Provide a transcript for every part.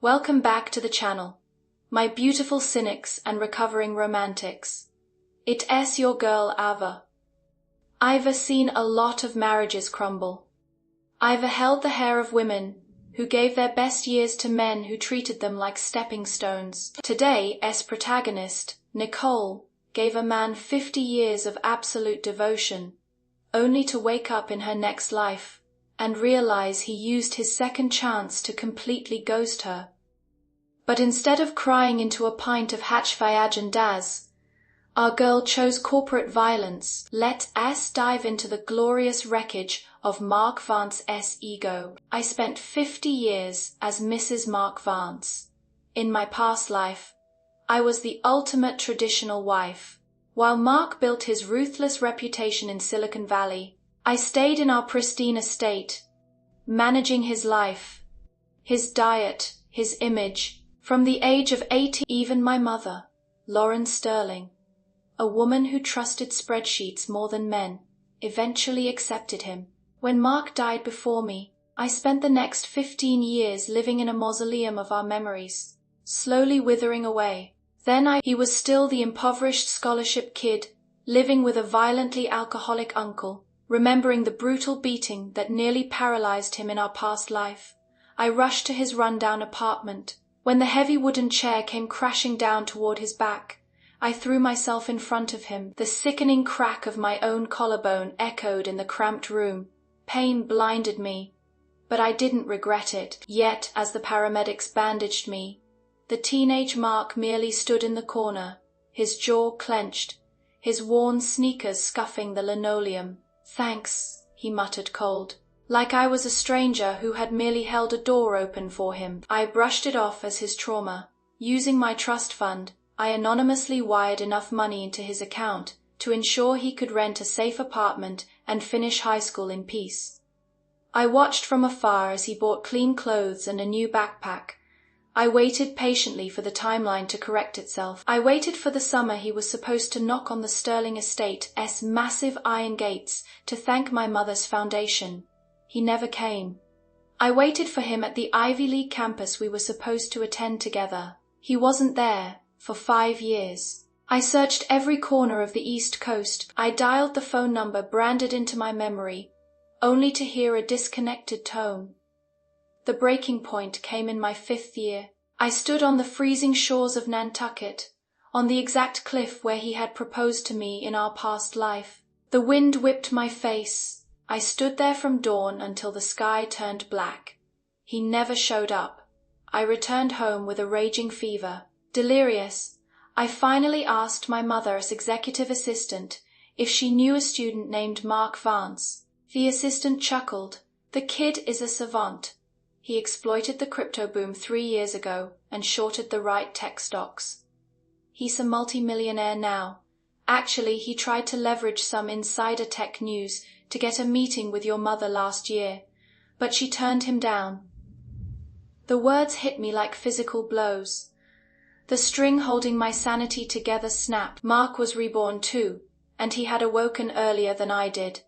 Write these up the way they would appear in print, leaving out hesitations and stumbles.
Welcome back to the channel, my beautiful cynics and recovering romantics. It's your girl Ava. I've seen a lot of marriages crumble. I've held the hair of women who gave their best years to men who treated them like stepping stones. Today's protagonist, Nicole, gave a man 50 years of absolute devotion, only to wake up in her next life and realize he used his second chance to completely ghost her. But instead of crying into a pint of Hatchfayage, our girl chose corporate violence. Let us dive into the glorious wreckage of Mark Vance's ego. I spent 50 years as Mrs. Mark Vance. In my past life, I was the ultimate traditional wife. While Mark built his ruthless reputation in Silicon Valley, I stayed in our pristine estate, managing his life, his diet, his image. From the age of 18, even my mother, Lauren Sterling, a woman who trusted spreadsheets more than men, eventually accepted him. When Mark died before me, I spent the next 15 years living in a mausoleum of our memories, slowly withering away. Then he was still the impoverished scholarship kid, living with a violently alcoholic uncle, remembering the brutal beating that nearly paralyzed him in our past life. I rushed to his rundown apartment. When the heavy wooden chair came crashing down toward his back, I threw myself in front of him. The sickening crack of my own collarbone echoed in the cramped room. Pain blinded me, but I didn't regret it. Yet, as the paramedics bandaged me, the teenage Mark merely stood in the corner, his jaw clenched, his worn sneakers scuffing the linoleum. "Thanks," he muttered cold, like I was a stranger who had merely held a door open for him. I brushed it off as his trauma. Using my trust fund, I anonymously wired enough money into his account to ensure he could rent a safe apartment and finish high school in peace. I watched from afar as he bought clean clothes and a new backpack. I waited patiently for the timeline to correct itself. I waited for the summer he was supposed to knock on the Sterling estate's massive iron gates to thank my mother's foundation. He never came. I waited for him at the Ivy League campus we were supposed to attend together. He wasn't there for 5 years. I searched every corner of the East Coast. I dialed the phone number branded into my memory, only to hear a disconnected tone. The breaking point came in my 5th year. I stood on the freezing shores of Nantucket, on the exact cliff where he had proposed to me in our past life. The wind whipped my face. I stood there from dawn until the sky turned black. He never showed up. I returned home with a raging fever. Delirious, I finally asked my mother's executive assistant if she knew a student named Mark Vance. The assistant chuckled. "The kid is a savant. He exploited the crypto boom 3 years ago and shorted the right tech stocks. He's a multimillionaire now. Actually, he tried to leverage some insider tech news to get a meeting with your mother last year, but she turned him down." The words hit me like physical blows. The string holding my sanity together snapped. Mark was reborn too, and he had awoken earlier than I did.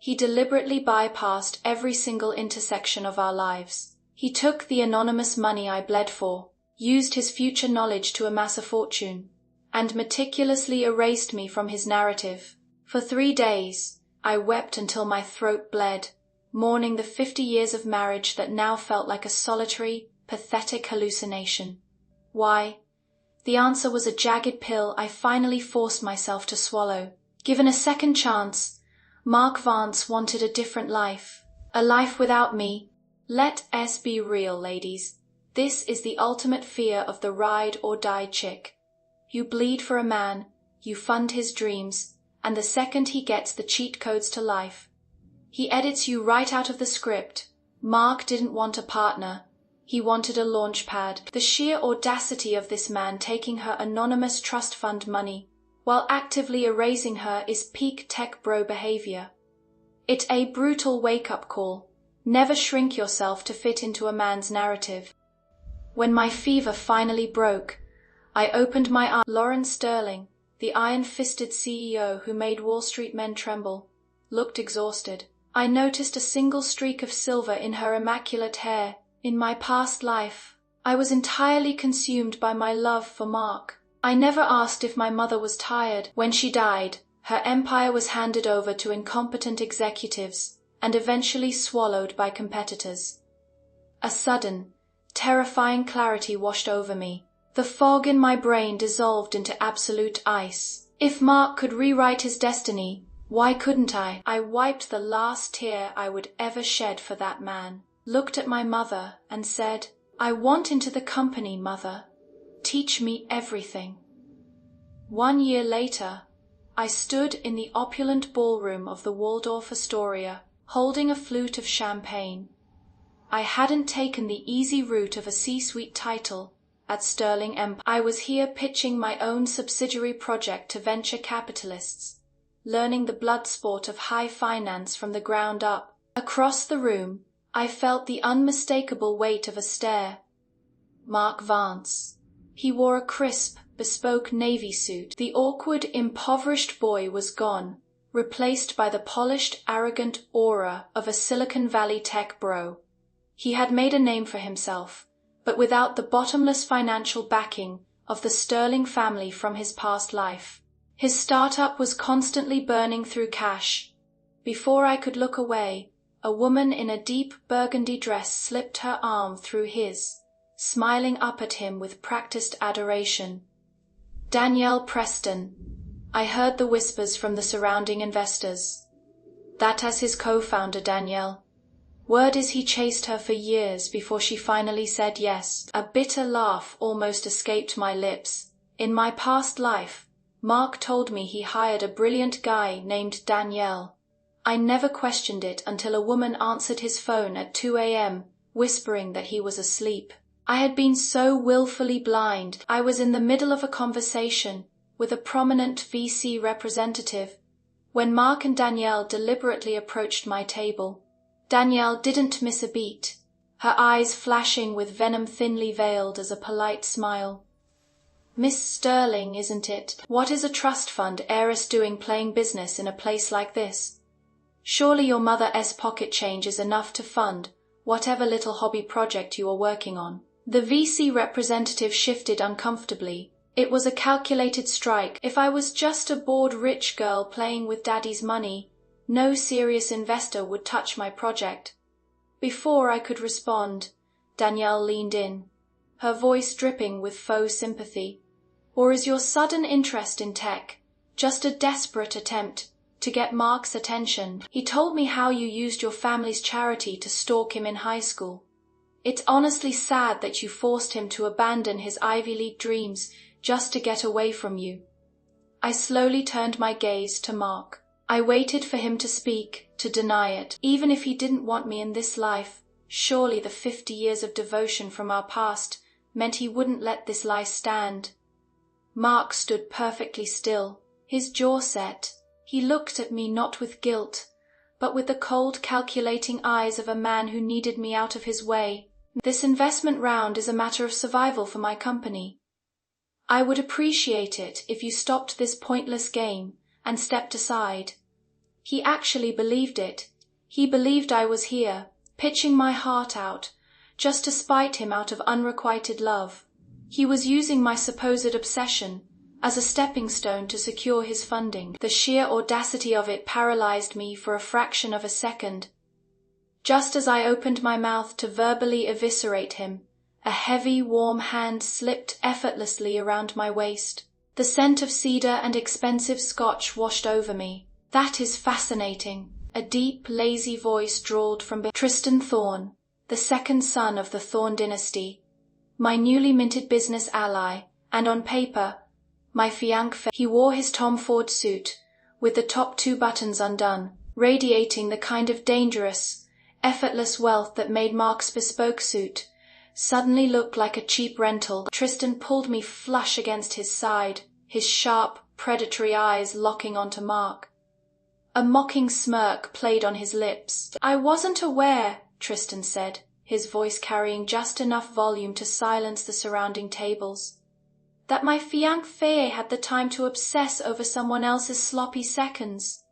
He deliberately bypassed every single intersection of our lives. He took the anonymous money I bled for, used his future knowledge to amass a fortune, and meticulously erased me from his narrative. For 3 days, I wept until my throat bled, mourning the 50 years of marriage that now felt like a solitary, pathetic hallucination. Why? The answer was a jagged pill I finally forced myself to swallow. Given a second chance, Mark Vance wanted a different life. A life without me. Let us be real, ladies. This is the ultimate fear of the ride-or-die chick. You bleed for a man, you fund his dreams, and the second he gets the cheat codes to life, he edits you right out of the script. Mark didn't want a partner. He wanted a launch pad. The sheer audacity of this man taking her anonymous trust fund money while actively erasing her is peak tech bro behavior. It's a brutal wake-up call. Never shrink yourself to fit into a man's narrative. When my fever finally broke, I opened my eyes. Lauren Sterling, the iron-fisted CEO who made Wall Street men tremble, looked exhausted. I noticed a single streak of silver in her immaculate hair. In my past life, I was entirely consumed by my love for Mark. I never asked if my mother was tired. When she died, her empire was handed over to incompetent executives and eventually swallowed by competitors. A sudden, terrifying clarity washed over me. The fog in my brain dissolved into absolute ice. If Mark could rewrite his destiny, why couldn't I? I wiped the last tear I would ever shed for that man, looked at my mother and said, "I want into the company, Mother. Teach me everything." 1 year later, I stood in the opulent ballroom of the Waldorf Astoria, holding a flute of champagne. I hadn't taken the easy route of a C-suite title at Sterling Empire. I was here pitching my own subsidiary project to venture capitalists, learning the blood sport of high finance from the ground up. Across the room, I felt the unmistakable weight of a stare. Mark Vance. He wore a crisp, bespoke navy suit. The awkward, impoverished boy was gone, replaced by the polished, arrogant aura of a Silicon Valley tech bro. He had made a name for himself, but without the bottomless financial backing of the Sterling family from his past life. His startup was constantly burning through cash. Before I could look away, a woman in a deep burgundy dress slipped her arm through his, smiling up at him with practiced adoration. "Danielle Preston." I heard the whispers from the surrounding investors. "That as his co-founder, Danielle. Word is he chased her for years before she finally said yes." A bitter laugh almost escaped my lips. In my past life, Mark told me he hired a brilliant guy named Danielle. I never questioned it until a woman answered his phone at 2 a.m., whispering that he was asleep. I had been so willfully blind. I was in the middle of a conversation with a prominent VC representative when Mark and Danielle deliberately approached my table. Danielle didn't miss a beat, her eyes flashing with venom thinly veiled as a polite smile. "Miss Sterling, isn't it? What is a trust fund heiress doing playing business in a place like this? Surely your mother's pocket change is enough to fund whatever little hobby project you are working on." The VC representative shifted uncomfortably. It was a calculated strike. If I was just a bored rich girl playing with daddy's money, no serious investor would touch my project. Before I could respond, Danielle leaned in, her voice dripping with faux sympathy. "Or is your sudden interest in tech just a desperate attempt to get Mark's attention? He told me how you used your family's charity to stalk him in high school. It's honestly sad that you forced him to abandon his Ivy League dreams just to get away from you." I slowly turned my gaze to Mark. I waited for him to speak, to deny it. Even if he didn't want me in this life, surely the 50 years of devotion from our past meant he wouldn't let this lie stand. Mark stood perfectly still, his jaw set. He looked at me not with guilt, but with the cold, calculating eyes of a man who needed me out of his way. "This investment round is a matter of survival for my company. I would appreciate it if you stopped this pointless game and stepped aside." He actually believed it. He believed I was here, pitching my heart out, just to spite him out of unrequited love. He was using my supposed obsession as a stepping stone to secure his funding. The sheer audacity of it paralyzed me for a fraction of a second. Just as I opened my mouth to verbally eviscerate him, a heavy, warm hand slipped effortlessly around my waist. The scent of cedar and expensive scotch washed over me. "That is fascinating," a deep, lazy voice drawled from Tristan Thorne, the second son of the Thorne dynasty, my newly minted business ally, and on paper, my fiancé. He wore his Tom Ford suit, with the top 2 buttons undone, radiating the kind of dangerous, effortless wealth that made Mark's bespoke suit suddenly look like a cheap rental. Tristan pulled me flush against his side, his sharp, predatory eyes locking onto Mark. A mocking smirk played on his lips. "I wasn't aware," Tristan said, his voice carrying just enough volume to silence the surrounding tables, "that my fiancé had the time to obsess over someone else's sloppy seconds."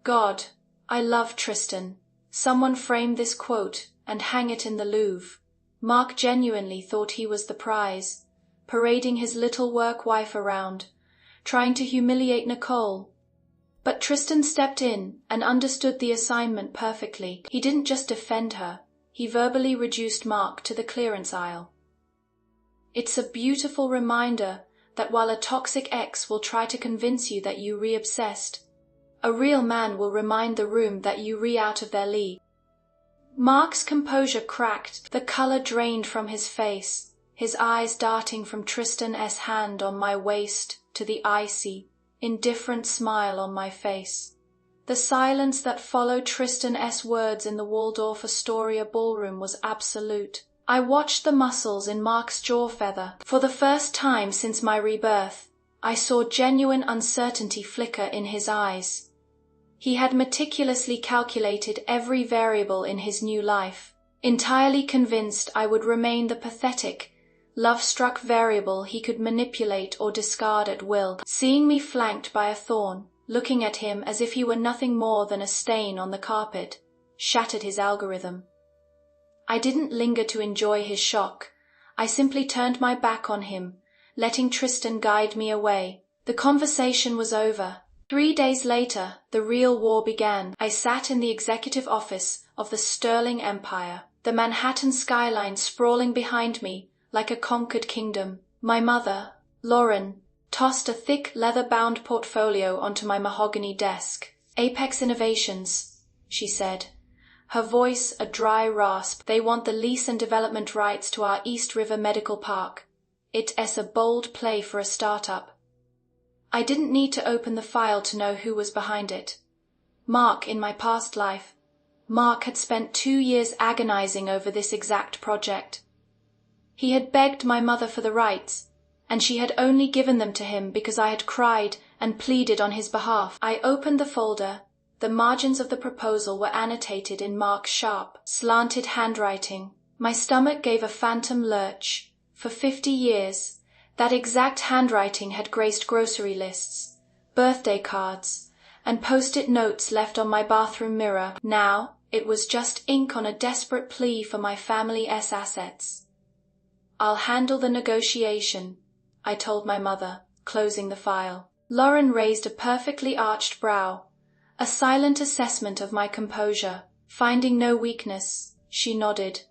God, I love Tristan. Someone frame this quote and hang it in the Louvre. Mark genuinely thought he was the prize, parading his little work wife around, trying to humiliate Nicole. But Tristan stepped in and understood the assignment perfectly. He didn't just defend her, he verbally reduced Mark to the clearance aisle. It's a beautiful reminder that while a toxic ex will try to convince you that you re-obsessed, a real man will remind the room that you re-out of their league. Mark's composure cracked, the color drained from his face, his eyes darting from Tristan's hand on my waist to the icy, indifferent smile on my face. The silence that followed Tristan's words in the Waldorf Astoria ballroom was absolute. I watched the muscles in Mark's jaw feather. For the first time since my rebirth, I saw genuine uncertainty flicker in his eyes. He had meticulously calculated every variable in his new life, entirely convinced I would remain the pathetic, love-struck variable he could manipulate or discard at will. Seeing me flanked by a thorn, looking at him as if he were nothing more than a stain on the carpet, shattered his algorithm. I didn't linger to enjoy his shock. I simply turned my back on him, letting Tristan guide me away. The conversation was over. 3 days later, the real war began. I sat in the executive office of the Sterling Empire, the Manhattan skyline sprawling behind me like a conquered kingdom. My mother, Lauren, tossed a thick leather-bound portfolio onto my mahogany desk. "Apex Innovations," she said, her voice a dry rasp. "They want the lease and development rights to our East River Medical Park. It is a bold play for a startup." I didn't need to open the file to know who was behind it. Mark in my past life. Mark had spent 2 years agonizing over this exact project. He had begged my mother for the rights, and she had only given them to him because I had cried and pleaded on his behalf. I opened the folder. The margins of the proposal were annotated in Mark's sharp, slanted handwriting. My stomach gave a phantom lurch. For 50 years, that exact handwriting had graced grocery lists, birthday cards, and post-it notes left on my bathroom mirror. Now, it was just ink on a desperate plea for my family's assets. "I'll handle the negotiation," I told my mother, closing the file. Lauren raised a perfectly arched brow, a silent assessment of my composure. Finding no weakness, she nodded.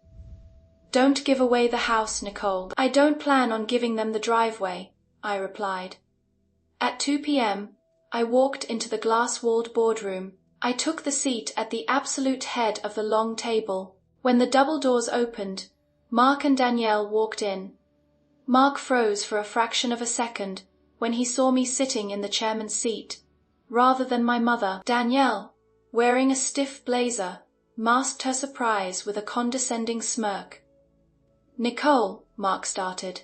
"Don't give away the house, Nicole." "I don't plan on giving them the driveway," I replied. At 2 p.m., I walked into the glass-walled boardroom. I took the seat at the absolute head of the long table. When the double doors opened, Mark and Danielle walked in. Mark froze for a fraction of a second when he saw me sitting in the chairman's seat, rather than my mother. Danielle, wearing a stiff blazer, masked her surprise with a condescending smirk. "Nicole," Mark started,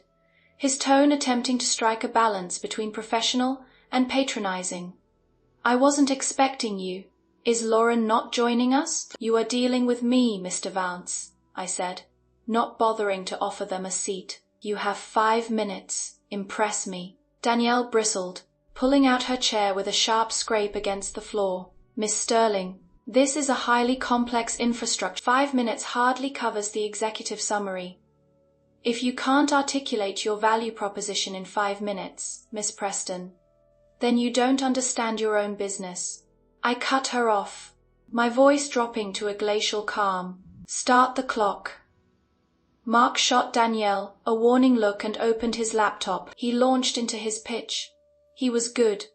his tone attempting to strike a balance between professional and patronizing. "I wasn't expecting you. Is Lauren not joining us?" "You are dealing with me, Mr. Vance," I said, not bothering to offer them a seat. "You have 5 minutes. Impress me." Danielle bristled, pulling out her chair with a sharp scrape against the floor. "Miss Sterling, this is a highly complex infrastructure. 5 minutes hardly covers the executive summary. If you can't articulate your value proposition in 5 minutes, Miss Preston, then you don't understand your own business." I cut her off, my voice dropping to a glacial calm. "Start the clock." Mark shot Danielle a warning look and opened his laptop. He launched into his pitch. He was good.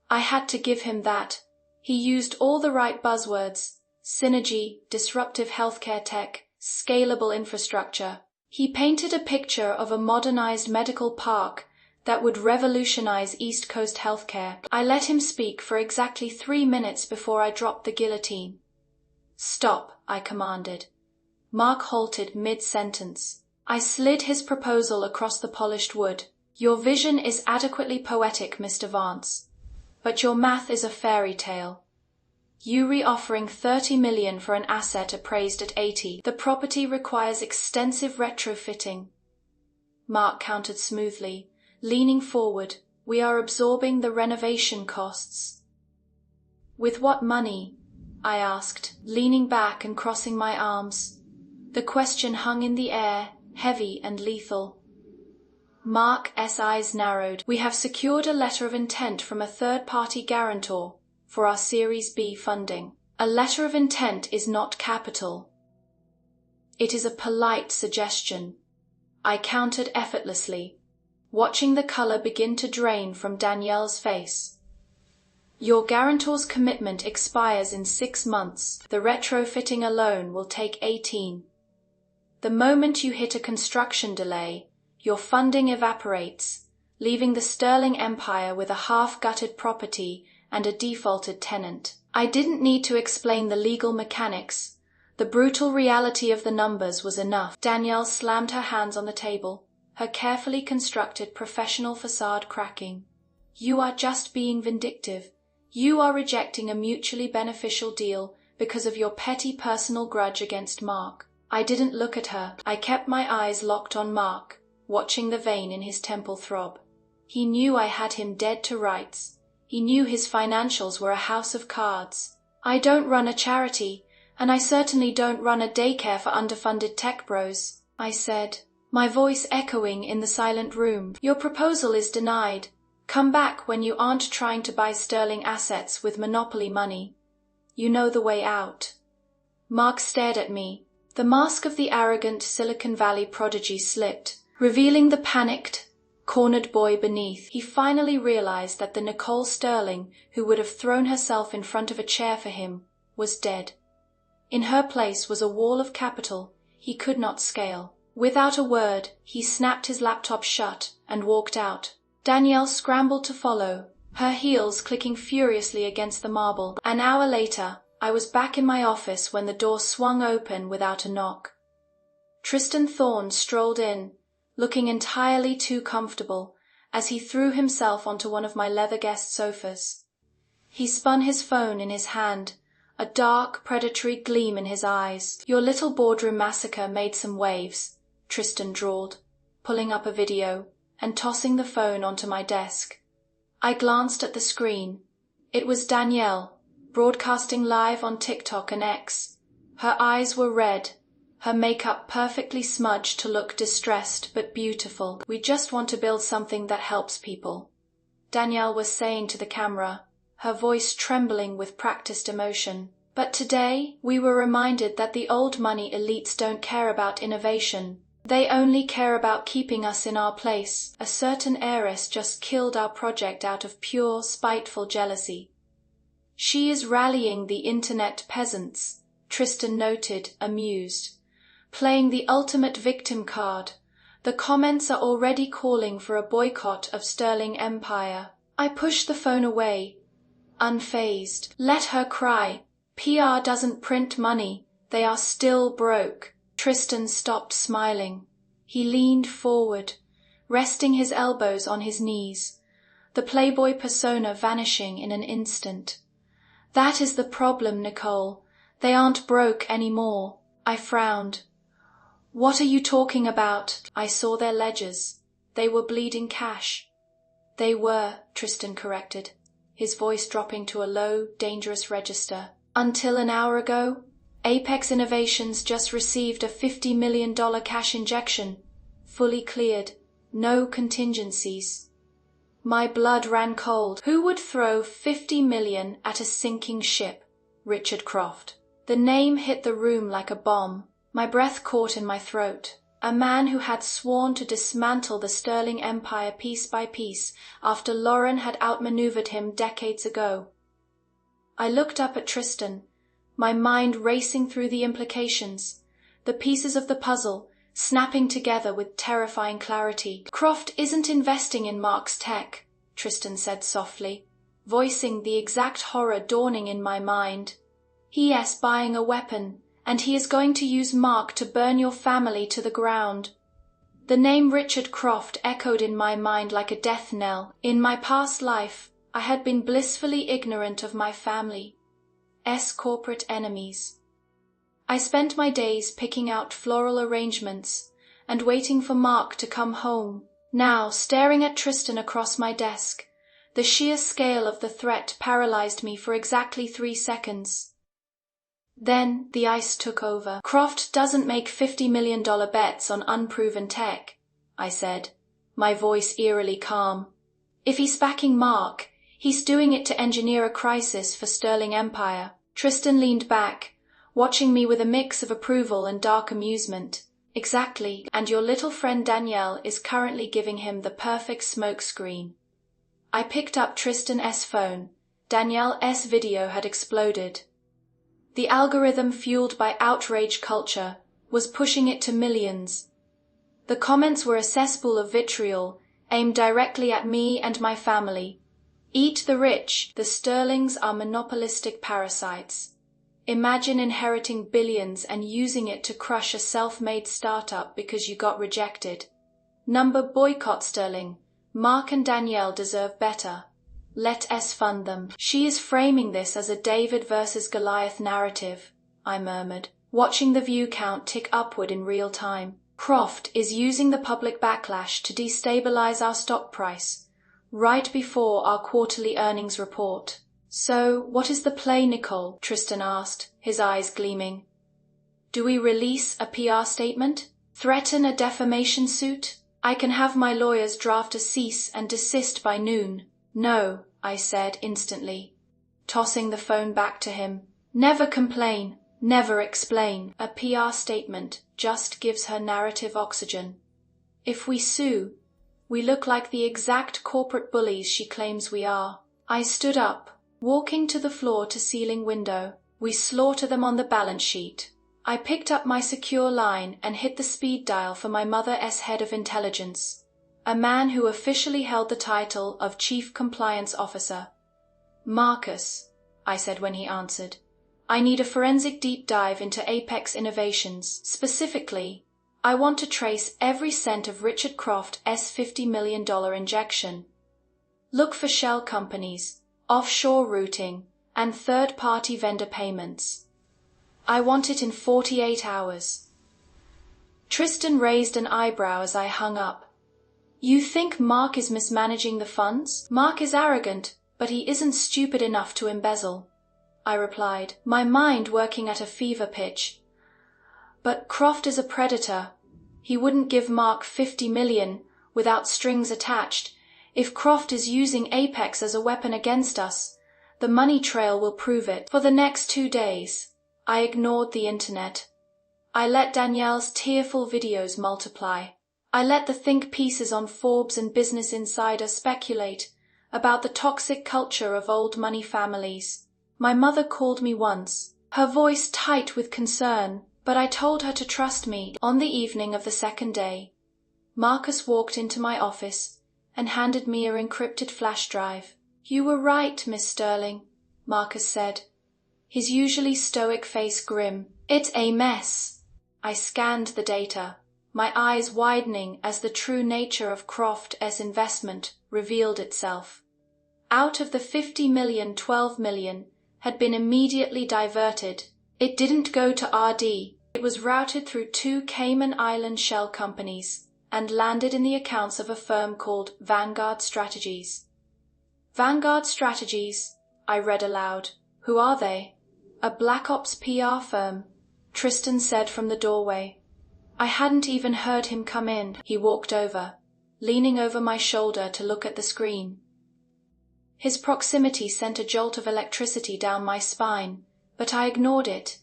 I had to give him that. He used all the right buzzwords: synergy, disruptive healthcare tech, scalable infrastructure. He painted a picture of a modernized medical park that would revolutionize East Coast healthcare. I let him speak for exactly 3 minutes before I dropped the guillotine. "Stop," I commanded. Mark halted mid-sentence. I slid his proposal across the polished wood. "Your vision is adequately poetic, Mr. Vance, but your math is a fairy tale. You re-offering $30 million for an asset appraised at 80. The property requires extensive retrofitting." Mark countered smoothly, leaning forward. "We are absorbing the renovation costs." "With what money?" I asked, leaning back and crossing my arms. The question hung in the air, heavy and lethal. Mark's eyes narrowed. "We have secured a letter of intent from a third-party guarantor for our Series B funding. A letter of intent is not capital. It is a polite suggestion," I countered effortlessly, watching the color begin to drain from Danielle's face. "Your guarantor's commitment expires in 6 months. The retrofitting alone will take 18. The moment you hit a construction delay, your funding evaporates, leaving the Sterling Empire with a half-gutted property and a defaulted tenant." I didn't need to explain the legal mechanics. The brutal reality of the numbers was enough. Danielle slammed her hands on the table, her carefully constructed professional facade cracking. "You are just being vindictive. You are rejecting a mutually beneficial deal because of your petty personal grudge against Mark." I didn't look at her. I kept my eyes locked on Mark, watching the vein in his temple throb. He knew I had him dead to rights. He knew his financials were a house of cards. "I don't run a charity, and I certainly don't run a daycare for underfunded tech bros," I said, my voice echoing in the silent room. "Your proposal is denied. Come back when you aren't trying to buy sterling assets with monopoly money. You know the way out." Mark stared at me. The mask of the arrogant Silicon Valley prodigy slipped, revealing the panicked, cornered boy beneath. He finally realized that the Nicole Sterling, who would have thrown herself in front of a chair for him, was dead. In her place was a wall of capital he could not scale. Without a word, he snapped his laptop shut and walked out. Danielle scrambled to follow, her heels clicking furiously against the marble. An hour later, I was back in my office when the door swung open without a knock. Tristan Thorne strolled in, looking entirely too comfortable, as he threw himself onto one of my leather guest sofas. He spun his phone in his hand, a dark, predatory gleam in his eyes. "Your little boardroom massacre made some waves," Tristan drawled, pulling up a video and tossing the phone onto my desk. I glanced at the screen. It was Danielle, broadcasting live on TikTok and X. Her eyes were red, her makeup perfectly smudged to look distressed but beautiful. "We just want to build something that helps people," Danielle was saying to the camera, her voice trembling with practiced emotion. "But today, we were reminded that the old money elites don't care about innovation. They only care about keeping us in our place. A certain heiress just killed our project out of pure, spiteful jealousy. She is rallying the internet peasants," Tristan noted, amused. "Playing the ultimate victim card. The comments are already calling for a boycott of Sterling Empire." I pushed the phone away, unfazed. "Let her cry. PR doesn't print money. They are still broke." Tristan stopped smiling. He leaned forward, resting his elbows on his knees, the playboy persona vanishing in an instant. "That is the problem, Nicole. They aren't broke anymore." I frowned. "What are you talking about?" I saw their ledgers. They were bleeding cash. "They were," Tristan corrected, his voice dropping to a low, dangerous register. "Until an hour ago, Apex Innovations just received a $50 million cash injection, fully cleared, no contingencies." My blood ran cold. Who would throw $50 million at a sinking ship? Richard Croft. The name hit the room like a bomb. My breath caught in my throat. A man who had sworn to dismantle the Sterling Empire piece by piece after Lauren had outmaneuvered him decades ago. I looked up at Tristan, my mind racing through the implications, the pieces of the puzzle snapping together with terrifying clarity. "Croft isn't investing in Mark's tech," Tristan said softly, voicing the exact horror dawning in my mind. "He is buying a weapon, and he is going to use Mark to burn your family to the ground." The name Richard Croft echoed in my mind like a death knell. In my past life, I had been blissfully ignorant of my family's corporate enemies. I spent my days picking out floral arrangements and waiting for Mark to come home. Now, staring at Tristan across my desk, the sheer scale of the threat paralyzed me for exactly 3 seconds. Then the ice took over. Croft doesn't make $50 million bets on unproven tech, I said, my voice eerily calm. If he's backing Mark, he's doing it to engineer a crisis for Sterling Empire. Tristan leaned back, watching me with a mix of approval and dark amusement. Exactly, and your little friend Danielle is currently giving him the perfect smokescreen. I picked up Tristan's phone. Danielle's video had exploded. The algorithm, fueled by outrage culture, was pushing it to millions. The comments were a cesspool of vitriol, aimed directly at me and my family. Eat the rich, the Sterlings are monopolistic parasites. Imagine inheriting billions and using it to crush a self-made startup because you got rejected. Boycott Sterling. Mark and Danielle deserve better. Let us fund them. She is framing this as a David versus Goliath narrative, I murmured, watching the view count tick upward in real time. Croft is using the public backlash to destabilize our stock price, right before our quarterly earnings report. So, what is the play, Nicole? Tristan asked, his eyes gleaming. Do we release a PR statement? Threaten a defamation suit? I can have my lawyers draft a cease and desist by noon. No, I said instantly, tossing the phone back to him. Never complain, never explain. A PR statement just gives her narrative oxygen. If we sue, we look like the exact corporate bullies she claims we are. I stood up, walking to the floor-to-ceiling window. We slaughter them on the balance sheet. I picked up my secure line and hit the speed dial for my mother's head of intelligence, a man who officially held the title of Chief Compliance Officer. Marcus, I said when he answered, I need a forensic deep dive into Apex Innovations. Specifically, I want to trace every cent of Richard Croft's $50 million injection. Look for shell companies, offshore routing, and third-party vendor payments. I want it in 48 hours. Tristan raised an eyebrow as I hung up. You think Mark is mismanaging the funds? Mark is arrogant, but he isn't stupid enough to embezzle, I replied, my mind working at a fever pitch. But Croft is a predator. He wouldn't give Mark $50 million without strings attached. If Croft is using Apex as a weapon against us, the money trail will prove it. For the next 2 days, I ignored the internet. I let Danielle's tearful videos multiply. I let the think pieces on Forbes and Business Insider speculate about the toxic culture of old money families. My mother called me once, her voice tight with concern, but I told her to trust me. On the evening of the second day, Marcus walked into my office and handed me an encrypted flash drive. You were right, Miss Sterling, Marcus said, his usually stoic face grim. It's a mess. I scanned the data, my eyes widening as the true nature of Croft's investment revealed itself. Out of the $50 million, $12 million had been immediately diverted. It didn't go to RD. It was routed through 2 Cayman Island shell companies and landed in the accounts of a firm called Vanguard Strategies. Vanguard Strategies, I read aloud. Who are they? A Black Ops PR firm, Tristan said from the doorway. I hadn't even heard him come in. He walked over, leaning over my shoulder to look at the screen. His proximity sent a jolt of electricity down my spine, but I ignored it.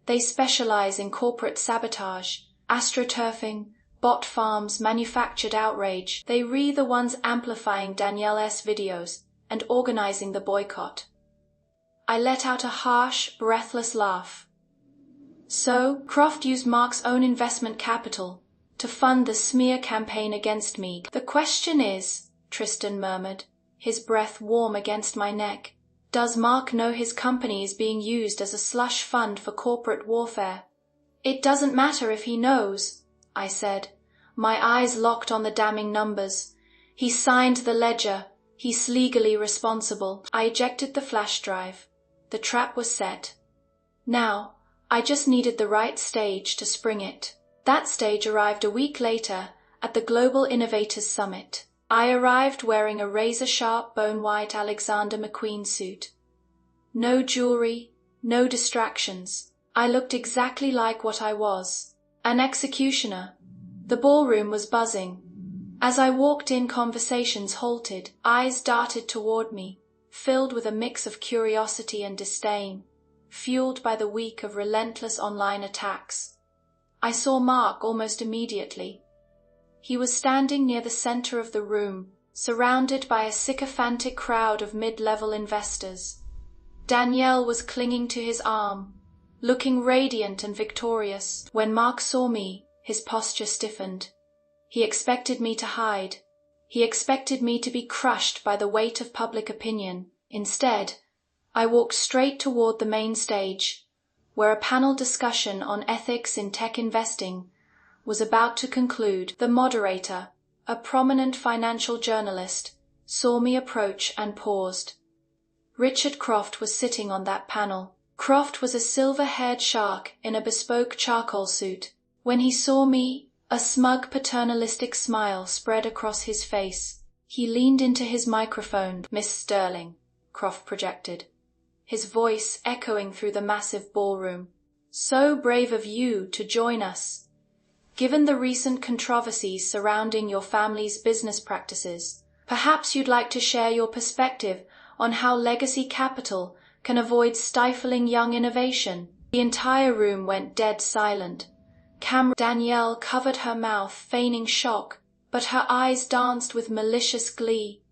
They specialize in corporate sabotage, astroturfing, bot farms, manufactured outrage. They were the ones amplifying Danielle's videos and organizing the boycott. I let out a harsh, breathless laugh. So, Croft used Mark's own investment capital to fund the smear campaign against me. The question is, Tristan murmured, his breath warm against my neck, does Mark know his company is being used as a slush fund for corporate warfare? It doesn't matter if he knows, I said, my eyes locked on the damning numbers. He signed the ledger. He's legally responsible. I ejected the flash drive. The trap was set. Now, I just needed the right stage to spring it. That stage arrived a week later at the Global Innovators Summit. I arrived wearing a razor-sharp, bone-white Alexander McQueen suit. No jewelry, no distractions. I looked exactly like what I was, an executioner. The ballroom was buzzing. As I walked in, conversations halted, eyes darted toward me, filled with a mix of curiosity and disdain, fueled by the week of relentless online attacks. I saw Mark almost immediately. He was standing near the center of the room, surrounded by a sycophantic crowd of mid-level investors. Danielle was clinging to his arm, looking radiant and victorious. When Mark saw me, his posture stiffened. He expected me to hide. He expected me to be crushed by the weight of public opinion. Instead, I walked straight toward the main stage, where a panel discussion on ethics in tech investing was about to conclude. The moderator, a prominent financial journalist, saw me approach and paused. Richard Croft was sitting on that panel. Croft was a silver-haired shark in a bespoke charcoal suit. When he saw me, a smug paternalistic smile spread across his face. He leaned into his microphone. "Miss Sterling," Croft projected, his voice echoing through the massive ballroom. "So brave of you to join us. Given the recent controversies surrounding your family's business practices, perhaps you'd like to share your perspective on how legacy capital can avoid stifling young innovation." The entire room went dead silent. Danielle covered her mouth, feigning shock, but her eyes danced with malicious glee.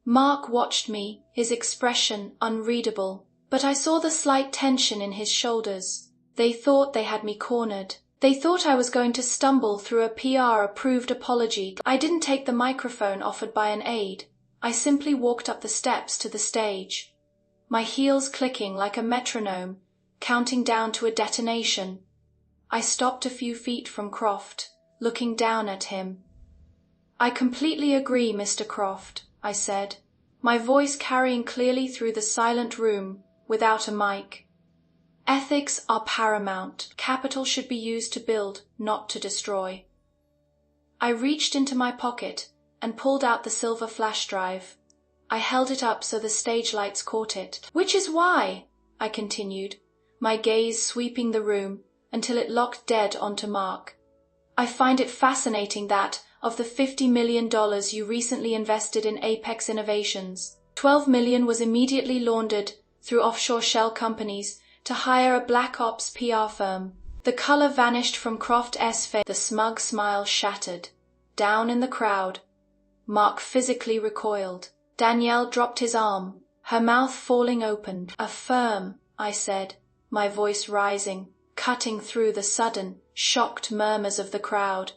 Mark watched me, his expression unreadable, but I saw the slight tension in his shoulders. They thought they had me cornered. They thought I was going to stumble through a PR-approved apology. I didn't take the microphone offered by an aide. I simply walked up the steps to the stage, my heels clicking like a metronome, counting down to a detonation. I stopped a few feet from Croft, looking down at him. "I completely agree, Mr. Croft," I said, my voice carrying clearly through the silent room without a mic. "Ethics are paramount. Capital should be used to build, not to destroy." I reached into my pocket and pulled out the silver flash drive. I held it up so the stage lights caught it. "Which is why," I continued, my gaze sweeping the room until it locked dead onto Mark, "I find it fascinating that, of the $50 million you recently invested in Apex Innovations, $12 million was immediately laundered through offshore shell companies to hire a black ops PR firm." The color vanished from Croft's face. The smug smile shattered. Down in the crowd, Mark physically recoiled. Danielle dropped his arm, her mouth falling open. "A firm," I said, my voice rising, cutting through the sudden, shocked murmurs of the crowd.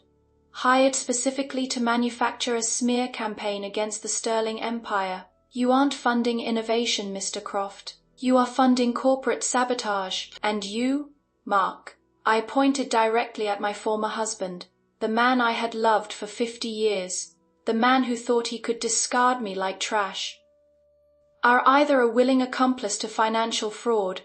"Hired specifically to manufacture a smear campaign against the Sterling Empire. You aren't funding innovation, Mr. Croft. You are funding corporate sabotage. And you, Mark," I pointed directly at my former husband, the man I had loved for 50 years, the man who thought he could discard me like trash, "are either a willing accomplice to financial fraud,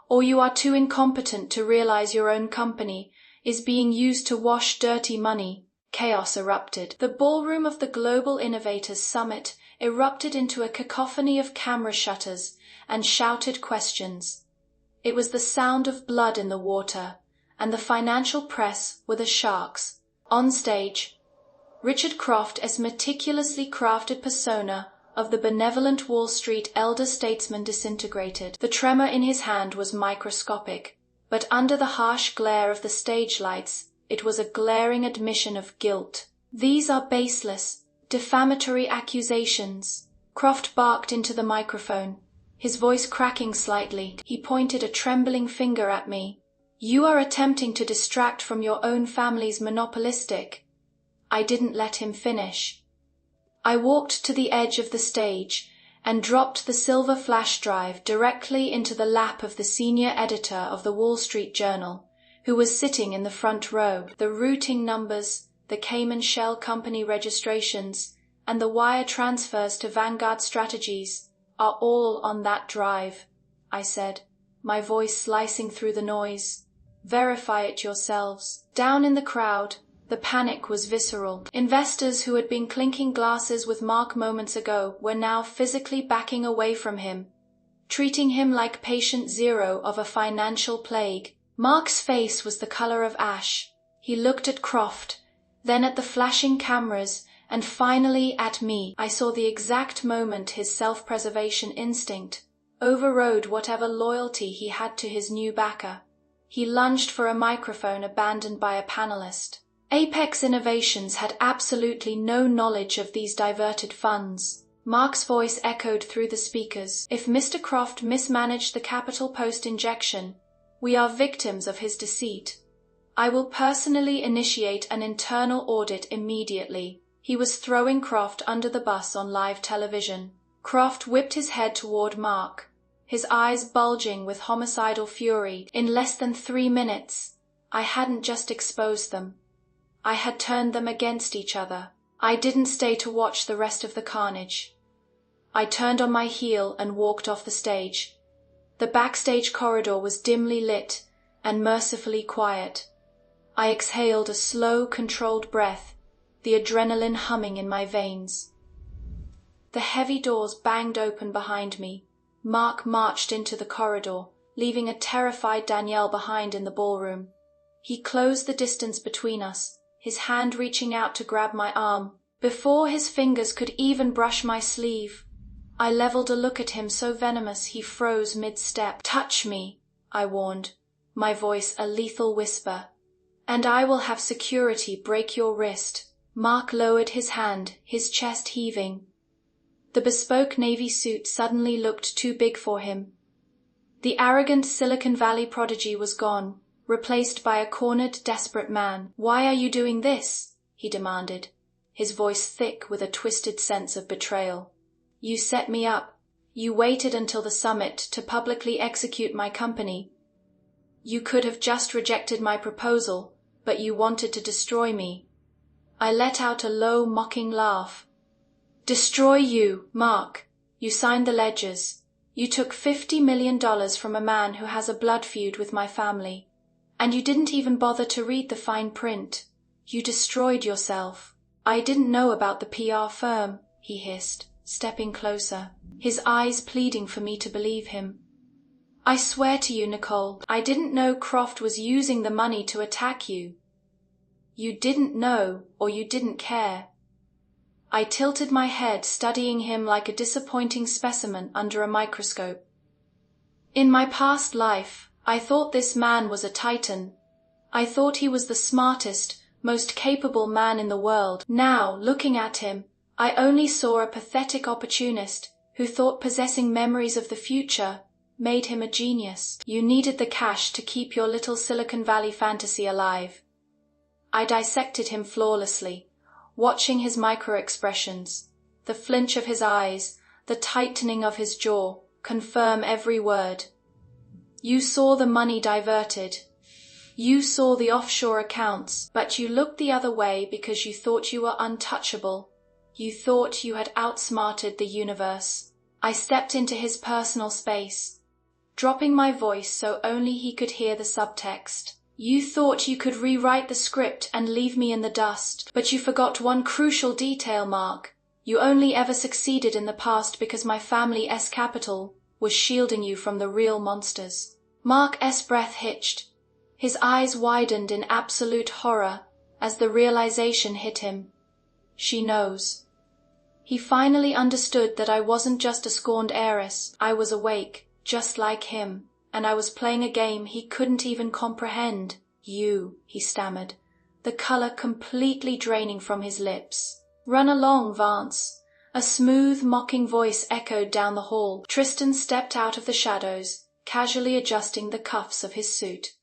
or you are too incompetent to realize your own company is being used to wash dirty money." Chaos erupted. The ballroom of the Global Innovators Summit erupted into a cacophony of camera shutters and shouted questions. It was the sound of blood in the water, and the financial press were the sharks. On stage, Richard Croft's meticulously crafted persona of the benevolent Wall Street elder statesman disintegrated. The tremor in his hand was microscopic, but under the harsh glare of the stage lights, it was a glaring admission of guilt. "These are baseless, defamatory accusations," Croft barked into the microphone, his voice cracking slightly. He pointed a trembling finger at me. "You are attempting to distract from your own family's monopolistic—" I didn't let him finish. I walked to the edge of the stage and dropped the silver flash drive directly into the lap of the senior editor of the Wall Street Journal, who was sitting in the front row. "The routing numbers, the Cayman Shell Company registrations, and the wire transfers to Vanguard Strategies are all on that drive," I said, my voice slicing through the noise. "Verify it yourselves." Down in the crowd, the panic was visceral. Investors who had been clinking glasses with Mark moments ago were now physically backing away from him, treating him like patient zero of a financial plague. Mark's face was the color of ash. He looked at Croft, then at the flashing cameras, and finally at me. I saw the exact moment his self-preservation instinct overrode whatever loyalty he had to his new backer. He lunged for a microphone abandoned by a panelist. Apex Innovations had absolutely no knowledge of these diverted funds. Mark's voice echoed through the speakers. If Mr. Croft mismanaged the capital post-injection, we are victims of his deceit. I will personally initiate an internal audit immediately. He was throwing Croft under the bus on live television. Croft whipped his head toward Mark, his eyes bulging with homicidal fury. In less than 3 minutes, I hadn't just exposed them. I had turned them against each other. I didn't stay to watch the rest of the carnage. I turned on my heel and walked off the stage. The backstage corridor was dimly lit and mercifully quiet. I exhaled a slow, controlled breath, the adrenaline humming in my veins. The heavy doors banged open behind me. Mark marched into the corridor, leaving a terrified Danielle behind in the ballroom. He closed the distance between us, his hand reaching out to grab my arm. Before his fingers could even brush my sleeve, I leveled a look at him so venomous he froze mid-step. "Touch me," I warned, my voice a lethal whisper, "and I will have security break your wrist." Mark lowered his hand, his chest heaving. The bespoke navy suit suddenly looked too big for him. The arrogant Silicon Valley prodigy was gone, replaced by a cornered, desperate man. "Why are you doing this?" he demanded, his voice thick with a twisted sense of betrayal. "You set me up. You waited until the summit to publicly execute my company. You could have just rejected my proposal, but you wanted to destroy me." I let out a low, mocking laugh. "Destroy you, Mark. You signed the ledgers. You took $50 million from a man who has a blood feud with my family. And you didn't even bother to read the fine print. You destroyed yourself." "I didn't know about the PR firm," he hissed, stepping closer, his eyes pleading for me to believe him. "I swear to you, Nicole, I didn't know Croft was using the money to attack you." "You didn't know, or you didn't care." I tilted my head, studying him like a disappointing specimen under a microscope. In my past life, I thought this man was a titan. I thought he was the smartest, most capable man in the world. Now, looking at him, I only saw a pathetic opportunist who thought possessing memories of the future made him a genius. "You needed the cash to keep your little Silicon Valley fantasy alive." I dissected him flawlessly, watching his micro-expressions, the flinch of his eyes, the tightening of his jaw, confirm every word. "You saw the money diverted. You saw the offshore accounts, but you looked the other way because you thought you were untouchable. You thought you had outsmarted the universe." I stepped into his personal space, dropping my voice so only he could hear the subtext. "You thought you could rewrite the script and leave me in the dust, but you forgot one crucial detail, Mark. You only ever succeeded in the past because my family's capital was shielding you from the real monsters." Mark's breath hitched. His eyes widened in absolute horror as the realization hit him. She knows. He finally understood that I wasn't just a scorned heiress. I was awake, just like him, and I was playing a game he couldn't even comprehend. "You," he stammered, the color completely draining from his lips. "Run along, Vance." A smooth, mocking voice echoed down the hall. Tristan stepped out of the shadows, casually adjusting the cuffs of his suit.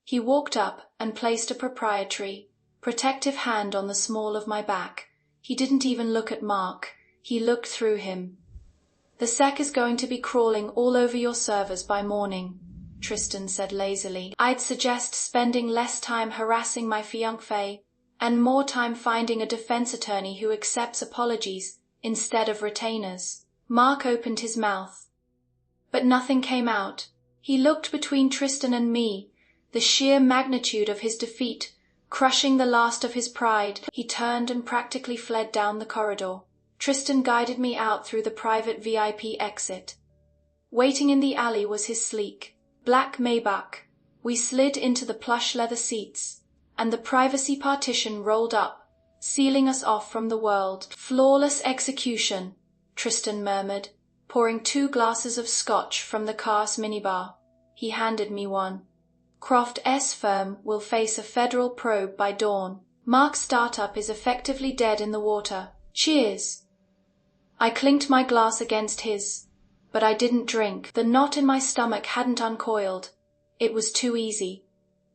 He walked up and placed a proprietary, protective hand on the small of my back. He didn't even look at Mark. He looked through him. "The SEC is going to be crawling all over your servers by morning," Tristan said lazily. "I'd suggest spending less time harassing my fiancé and more time finding a defense attorney who accepts apologies instead of retainers." Mark opened his mouth, but nothing came out. He looked between Tristan and me, the sheer magnitude of his defeat crushing the last of his pride. He turned and practically fled down the corridor. Tristan guided me out through the private VIP exit. Waiting in the alley was his sleek, black Maybach, We slid into the plush leather seats, and the privacy partition rolled up, sealing us off from the world. "Flawless execution," Tristan murmured, pouring 2 glasses of scotch from the car's minibar. He handed me one. "Croft's firm will face a federal probe by dawn. Mark's startup is effectively dead in the water. Cheers." I clinked my glass against his, but I didn't drink. The knot in my stomach hadn't uncoiled. It was too easy.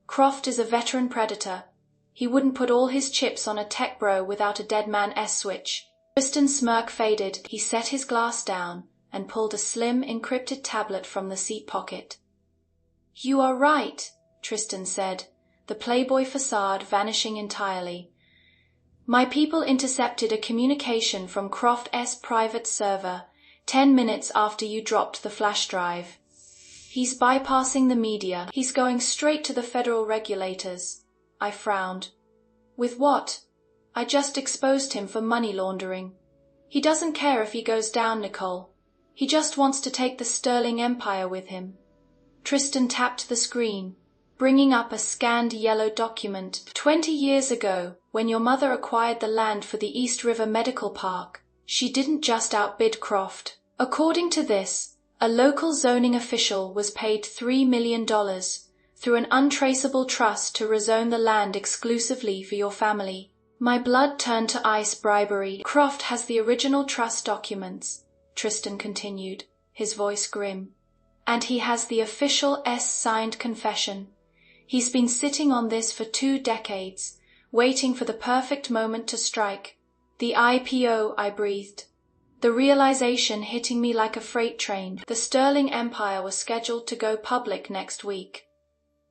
Croft is a veteran predator. He wouldn't put all his chips on a tech bro without a dead man switch. Tristan's smirk faded. He set his glass down and pulled a slim, encrypted tablet from the seat pocket. "You are right," Tristan said, the playboy facade vanishing entirely. "My people intercepted a communication from Croft's private server 10 minutes after you dropped the flash drive. He's bypassing the media. He's going straight to the federal regulators." I frowned. "With what?" "I just exposed him for money laundering. He doesn't care if he goes down, Nicole. He just wants to take the sterling empire with him." Tristan tapped the screen, bringing up a scanned yellow document. 20 years ago, when your mother acquired the land for the East River Medical Park, she didn't just outbid Croft. According to this, a local zoning official was paid $3 million through an untraceable trust to rezone the land exclusively for your family. My blood turned to ice. "Bribery. Croft has the original trust documents," Tristan continued, his voice grim. "And he has the official signed confession. He's been sitting on this for 2 decades, waiting for the perfect moment to strike. The IPO," I breathed, the realization hitting me like a freight train. The sterling empire was scheduled to go public next week.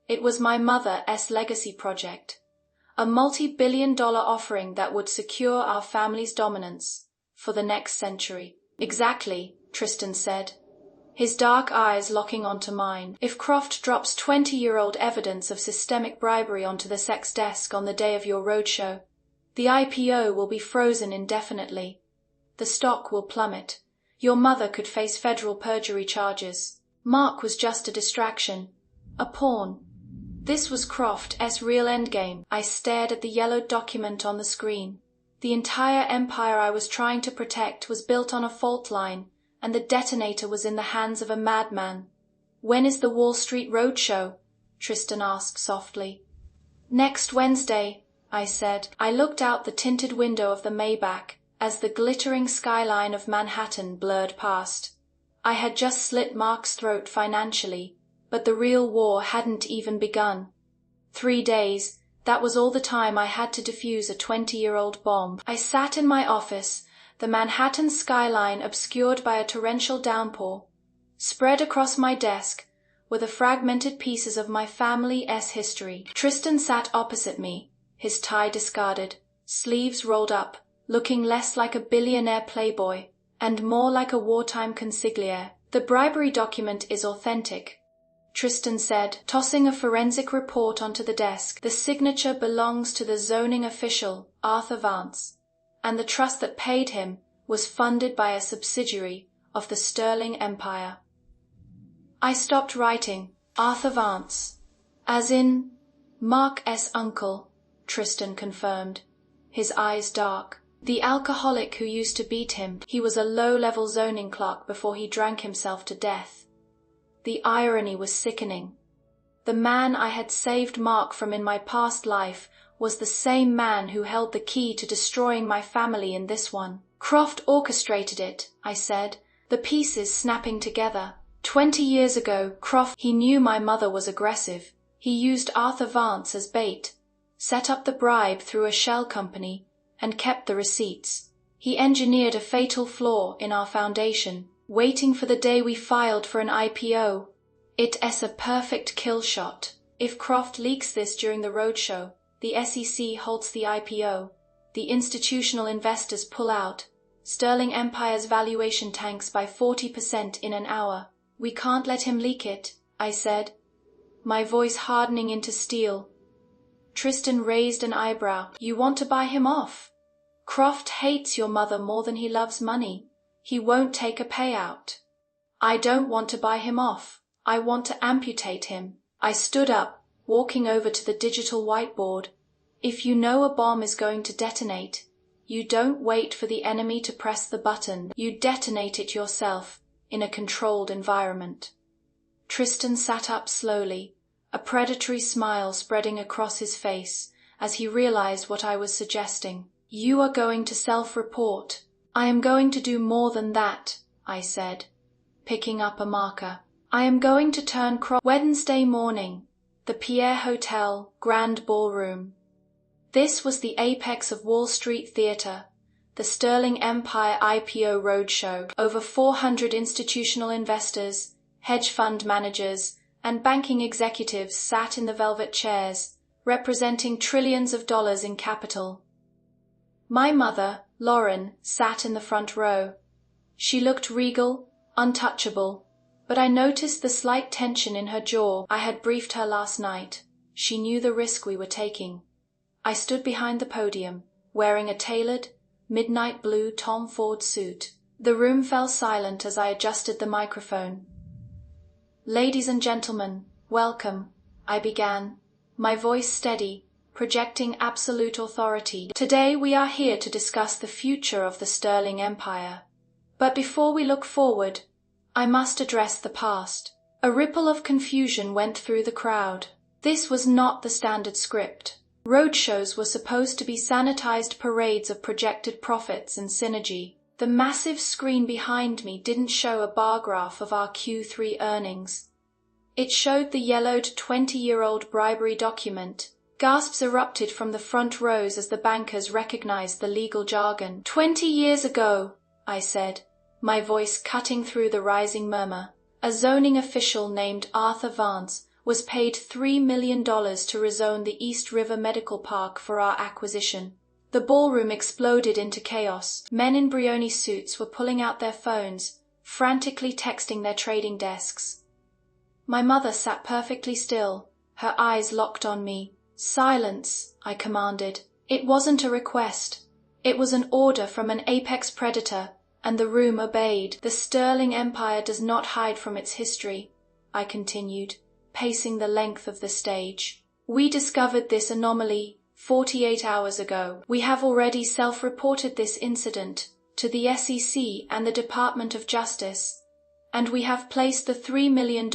It was my mother's legacy project, a multi-billion-dollar offering that would secure our family's dominance for the next century. "Exactly," Tristan said, his dark eyes locking onto mine. "If Croft drops 20-year-old evidence of systemic bribery onto the sex desk on the day of your roadshow, the IPO will be frozen indefinitely. The stock will plummet. Your mother could face federal perjury charges. Mark was just a distraction, a pawn. This was Croft's real endgame." I stared at the yellowed document on the screen. The entire empire I was trying to protect was built on a fault line, and the detonator was in the hands of a madman. "When is the Wall Street Roadshow?" Tristan asked softly. "Next Wednesday," I said. I looked out the tinted window of the Maybach as the glittering skyline of Manhattan blurred past. I had just slit Mark's throat financially, but the real war hadn't even begun. 3 days, that was all the time I had to defuse a 20-year-old bomb. I sat in my office, the Manhattan skyline obscured by a torrential downpour. Spread across my desk were the fragmented pieces of my family's history. Tristan sat opposite me, his tie discarded, sleeves rolled up, looking less like a billionaire playboy and more like a wartime consigliere. "The bribery document is authentic," Tristan said, tossing a forensic report onto the desk. "The signature belongs to the zoning official, Arthur Vance, and the trust that paid him was funded by a subsidiary of the Sterling Empire." I stopped writing. "Arthur Vance, as in Mark's uncle," Tristan confirmed, his eyes dark. "The alcoholic who used to beat him. He was a low-level zoning clerk before he drank himself to death." The irony was sickening. The man I had saved Mark from in my past life was the same man who held the key to destroying my family in this one. "Croft orchestrated it," I said, the pieces snapping together. 20 years ago, he knew my mother was aggressive. He used Arthur Vance as bait, set up the bribe through a shell company, and kept the receipts. He engineered a fatal flaw in our foundation, waiting for the day we filed for an IPO. It's a perfect kill shot. If Croft leaks this during the roadshow, the SEC halts the IPO, the institutional investors pull out, Sterling Empire's valuation tanks by 40% in an hour. "We can't let him leak it," I said, my voice hardening into steel. Tristan raised an eyebrow. "You want to buy him off? Croft hates your mother more than he loves money. He won't take a payout." "I don't want to buy him off. I want to amputate him," I stood up, walking over to the digital whiteboard. If you know a bomb is going to detonate, you don't wait for the enemy to press the button, you detonate it yourself, in a controlled environment. Tristan sat up slowly, a predatory smile spreading across his face as he realized what I was suggesting. You are going to self-report. I am going to do more than that, I said, picking up a marker. I am going to turn Wednesday morning, the Pierre Hotel, Grand Ballroom. This was the apex of Wall Street theater, the Sterling Empire IPO roadshow. Over 400 institutional investors, hedge fund managers, and banking executives sat in the velvet chairs, representing trillions of dollars in capital. My mother, Lauren, sat in the front row. She looked regal, untouchable, but I noticed the slight tension in her jaw. I had briefed her last night. She knew the risk we were taking. I stood behind the podium, wearing a tailored, midnight blue Tom Ford suit. The room fell silent as I adjusted the microphone. Ladies and gentlemen, welcome, I began, my voice steady, projecting absolute authority. Today we are here to discuss the future of the Sterling Empire. But before we look forward, I must address the past. A ripple of confusion went through the crowd. This was not the standard script. Roadshows were supposed to be sanitized parades of projected profits and synergy. The massive screen behind me didn't show a bar graph of our Q3 earnings. It showed the yellowed 20-year-old bribery document. Gasps erupted from the front rows as the bankers recognized the legal jargon. 20 years ago, I said, my voice cutting through the rising murmur, a zoning official named Arthur Vance was paid $3 million to rezone the East River Medical Park for our acquisition. The ballroom exploded into chaos. Men in Brioni suits were pulling out their phones, frantically texting their trading desks. My mother sat perfectly still, her eyes locked on me. Silence, I commanded. It wasn't a request. It was an order from an apex predator, and the room obeyed. The Sterling Empire does not hide from its history, I continued, pacing the length of the stage. We discovered this anomaly 48 hours ago. We have already self-reported this incident to the SEC and the Department of Justice, and we have placed the $3 million,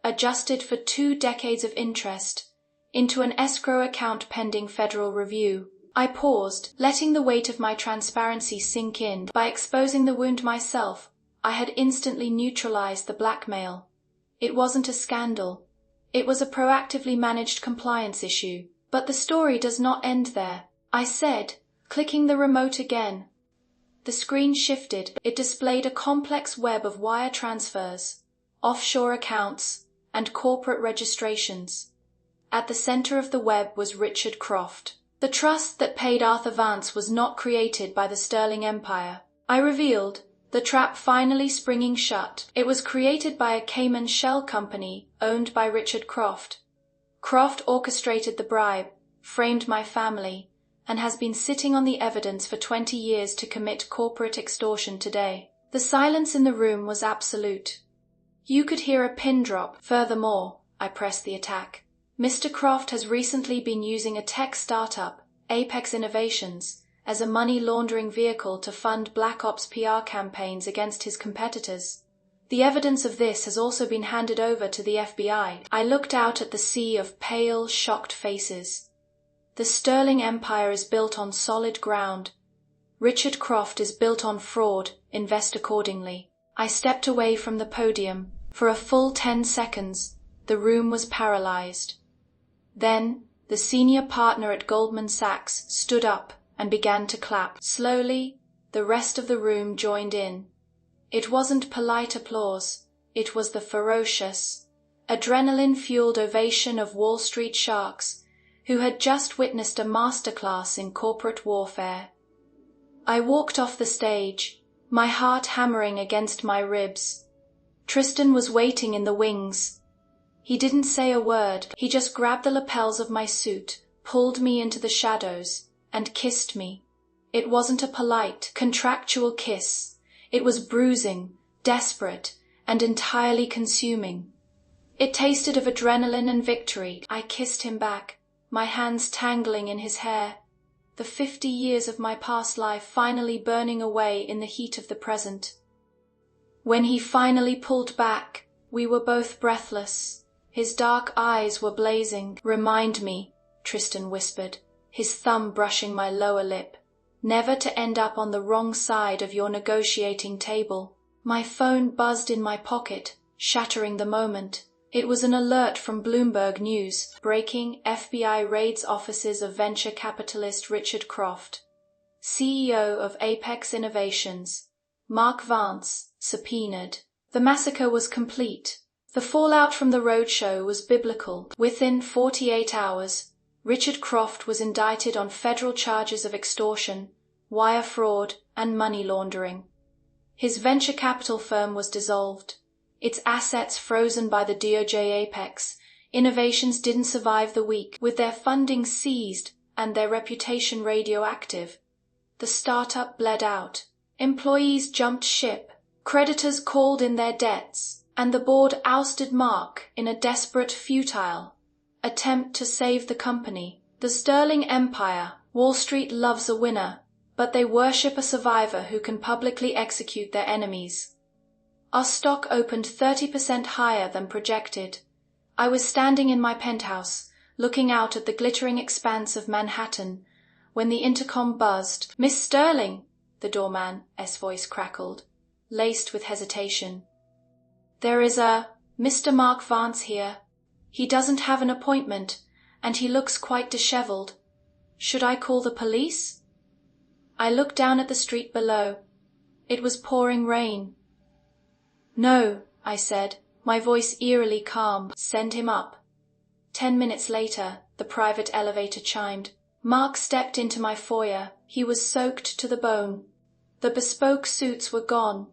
adjusted for 2 decades of interest, into an escrow account pending federal review. I paused, letting the weight of my transparency sink in. By exposing the wound myself, I had instantly neutralized the blackmail. It wasn't a scandal. It was a proactively managed compliance issue. But the story does not end there, I said, clicking the remote again. The screen shifted. It displayed a complex web of wire transfers, offshore accounts, and corporate registrations. At the center of the web was Richard Croft. The trust that paid Arthur Vance was not created by the Sterling Empire. I revealed, the trap finally springing shut. It was created by a Cayman shell company owned by Richard Croft. Croft orchestrated the bribe, framed my family, and has been sitting on the evidence for 20 years to commit corporate extortion today. The silence in the room was absolute. You could hear a pin drop. Furthermore, I pressed the attack. Mr. Croft has recently been using a tech startup, Apex Innovations, as a money laundering vehicle to fund Black Ops PR campaigns against his competitors. The evidence of this has also been handed over to the FBI. I looked out at the sea of pale, shocked faces. The Sterling Empire is built on solid ground. Richard Croft is built on fraud. Invest accordingly. I stepped away from the podium. For a full 10 seconds, the room was paralyzed. Then, the senior partner at Goldman Sachs stood up and began to clap. Slowly, the rest of the room joined in. It wasn't polite applause. It was the ferocious, adrenaline-fueled ovation of Wall Street sharks who had just witnessed a masterclass in corporate warfare. I walked off the stage, my heart hammering against my ribs. Tristan was waiting in the wings. He didn't say a word. He just grabbed the lapels of my suit, pulled me into the shadows, and kissed me. It wasn't a polite, contractual kiss. It was bruising, desperate, and entirely consuming. It tasted of adrenaline and victory. I kissed him back, my hands tangling in his hair, the 50 years of my past life finally burning away in the heat of the present. When he finally pulled back, we were both breathless. His dark eyes were blazing. "Remind me," Tristan whispered, his thumb brushing my lower lip, "never to end up on the wrong side of your negotiating table." My phone buzzed in my pocket, shattering the moment. It was an alert from Bloomberg News. Breaking: FBI raids offices of venture capitalist Richard Croft, CEO of Apex Innovations. Mark Vance, subpoenaed. The massacre was complete. The fallout from the roadshow was biblical. Within 48 hours, Richard Croft was indicted on federal charges of extortion, wire fraud, and money laundering. His venture capital firm was dissolved, its assets frozen by the DOJ. Apex Innovations didn't survive the week, with their funding seized and their reputation radioactive. The startup bled out. Employees jumped ship, creditors called in their debts, and the board ousted Mark in a desperate, futile attempt to save the company. The sterling empire. Wall Street loves a winner, but they worship a survivor who can publicly execute their enemies. Our stock opened 30% higher than projected. I was standing in my penthouse, looking out at the glittering expanse of Manhattan, when the intercom buzzed. "Miss Sterling," the doorman's voice crackled, laced with hesitation. "There is a Mr. Mark Vance here. He doesn't have an appointment, and he looks quite disheveled. Should I call the police?" I looked down at the street below. It was pouring rain. "No," I said, my voice eerily calm. "Send him up." 10 minutes later, the private elevator chimed. Mark stepped into my foyer. He was soaked to the bone. The bespoke suits were gone,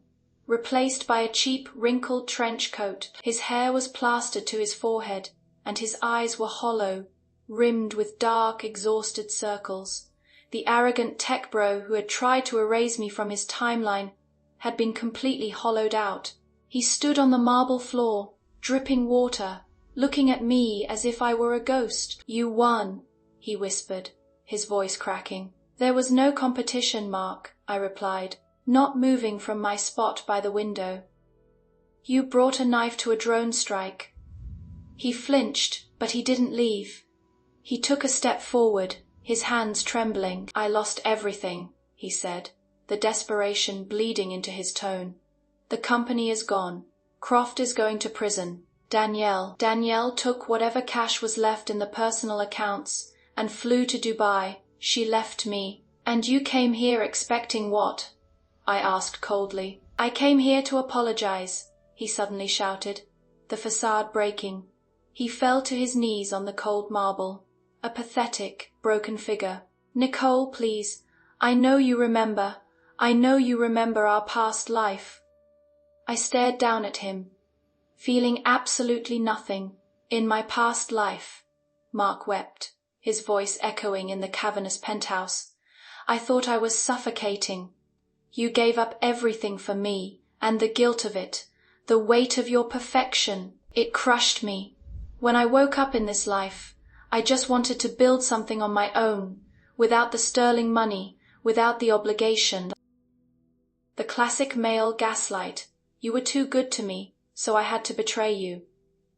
replaced by a cheap, wrinkled trench coat. His hair was plastered to his forehead, and his eyes were hollow, rimmed with dark, exhausted circles. The arrogant tech bro who had tried to erase me from his timeline had been completely hollowed out. He stood on the marble floor, dripping water, looking at me as if I were a ghost. "You won," he whispered, his voice cracking. "There was no competition, Mark," I replied, not moving from my spot by the window. "You brought a knife to a drone strike." He flinched, but he didn't leave. He took a step forward, his hands trembling. "I lost everything," he said, the desperation bleeding into his tone. "The company is gone. Croft is going to prison. Danielle took whatever cash was left in the personal accounts and flew to Dubai. She left me." "And you came here expecting what?" I asked coldly. "I came here to apologize," he suddenly shouted, the facade breaking. He fell to his knees on the cold marble, a pathetic, broken figure. "Nicole, please. I know you remember our past life." I stared down at him, feeling absolutely nothing. "In my past life," Mark wept, his voice echoing in the cavernous penthouse. "I thought I was suffocating. You gave up everything for me, and the guilt of it, the weight of your perfection, it crushed me. When I woke up in this life, I just wanted to build something on my own, without the sterling money, without the obligation." The classic male gaslight. "You were too good to me, so I had to betray you."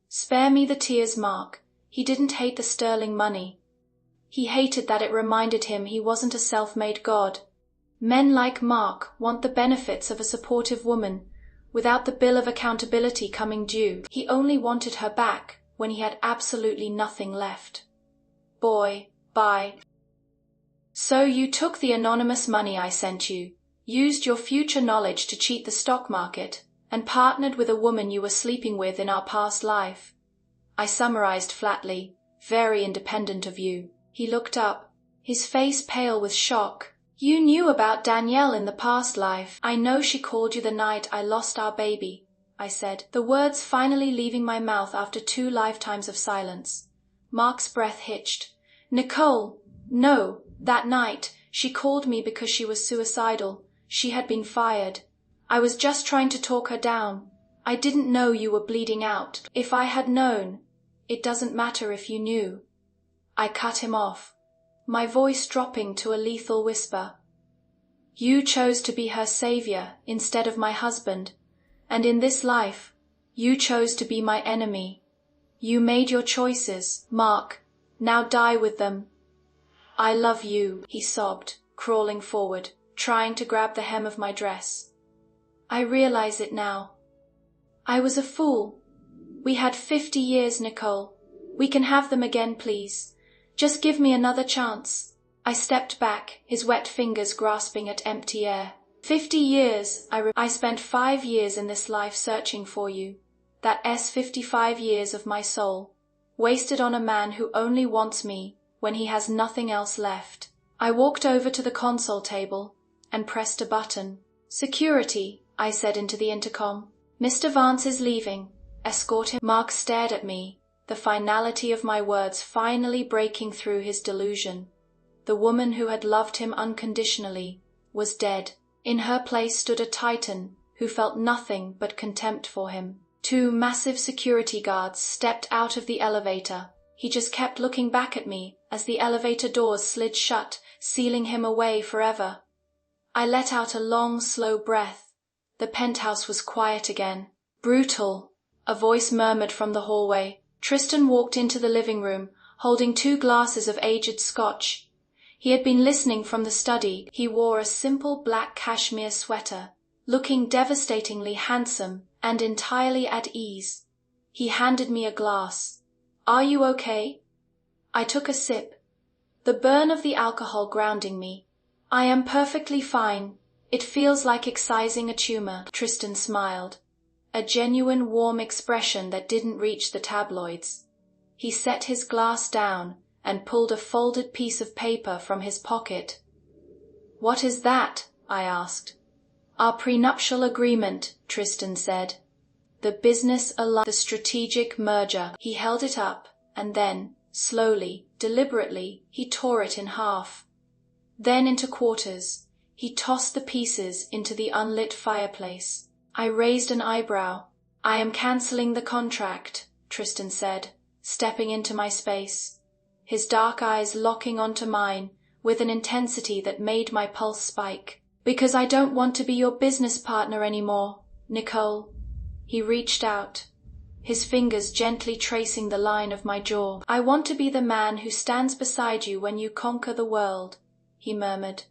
Spare me the tears, Mark. He didn't hate the sterling money. He hated that it reminded him he wasn't a self-made god. Men like Mark want the benefits of a supportive woman, without the bill of accountability coming due. He only wanted her back when he had absolutely nothing left. Boy, bye. "So you took the anonymous money I sent you, used your future knowledge to cheat the stock market, and partnered with a woman you were sleeping with in our past life." I summarized flatly, "Very independent of you." He looked up, his face pale with shock. "You knew about Danielle in the past life." "I know she called you the night I lost our baby," I said, the words finally leaving my mouth after 2 lifetimes of silence. Mark's breath hitched. "Nicole, no, that night, she called me because she was suicidal. She had been fired. I was just trying to talk her down. I didn't know you were bleeding out. If I had known, it doesn't matter if you knew. I cut him off, my voice dropping to a lethal whisper. You chose to be her savior instead of my husband, and in this life, you chose to be my enemy. You made your choices, Mark. Now die with them. I love you, he sobbed, crawling forward, trying to grab the hem of my dress. I realize it now. I was a fool. We had 50 years, Nicole. We can have them again, please. Just give me another chance. I stepped back, his wet fingers grasping at empty air. 50 years, I spent 5 years in this life searching for you. That 55 years of my soul, wasted on a man who only wants me when he has nothing else left. I walked over to the console table and pressed a button. Security, I said into the intercom. Mr. Vance is leaving. Escort him. Mark stared at me, the finality of my words finally breaking through his delusion. The woman who had loved him unconditionally was dead. In her place stood a titan who felt nothing but contempt for him. 2 massive security guards stepped out of the elevator. He just kept looking back at me as the elevator doors slid shut, sealing him away forever. I let out a long, slow breath. The penthouse was quiet again. Brutal, a voice murmured from the hallway. Tristan walked into the living room, holding 2 glasses of aged scotch. He had been listening from the study. He wore a simple black cashmere sweater, looking devastatingly handsome and entirely at ease. He handed me a glass. Are you okay? I took a sip, the burn of the alcohol grounding me. I am perfectly fine. It feels like excising a tumor. Tristan smiled, a genuine warm expression that didn't reach the tabloids. He set his glass down and pulled a folded piece of paper from his pocket. What is that? I asked. Our prenuptial agreement, Tristan said. The business alliance, the strategic merger. He held it up, and then, slowly, deliberately, he tore it in half. Then into quarters. He tossed the pieces into the unlit fireplace. I raised an eyebrow. I am cancelling the contract, Tristan said, stepping into my space, his dark eyes locking onto mine with an intensity that made my pulse spike. Because I don't want to be your business partner anymore, Nicole. He reached out, his fingers gently tracing the line of my jaw. I want to be the man who stands beside you when you conquer the world, he murmured,